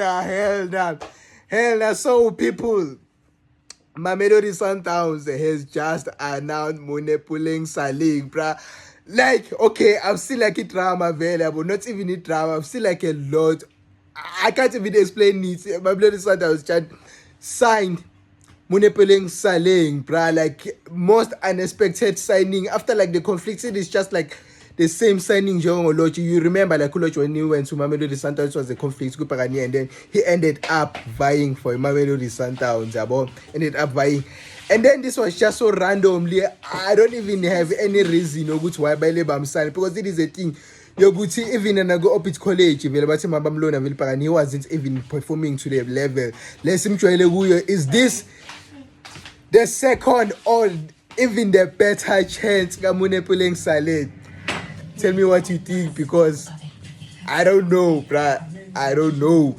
Hell nah. So people, Mamelodi Sundowns has just announced Mone Saling, bruh. Like, okay, I've seen like a drama available, not even a drama. I've seen like a lot. I can't even explain it. Mamelodi Sundowns just signed Munepeleng Saleng, bruh. Like, most unexpected signing after like the conflict. It is just like the same signing John Olochi. You remember like Olochi when he went to Mamelodi Sundowns was the conflict Kupagani, and then he ended up vying for Mamelodi Sundowns. Ended up vying. And then this was just so randomly. I don't even have any reason why by Lebam sign, because it is a thing. Yoguti even and I go up at college, he wasn't even performing to the level. Let's is this the second or even the better chance Munepeleng Saleh? Tell me what you think, because I don't know, bruh. I don't know.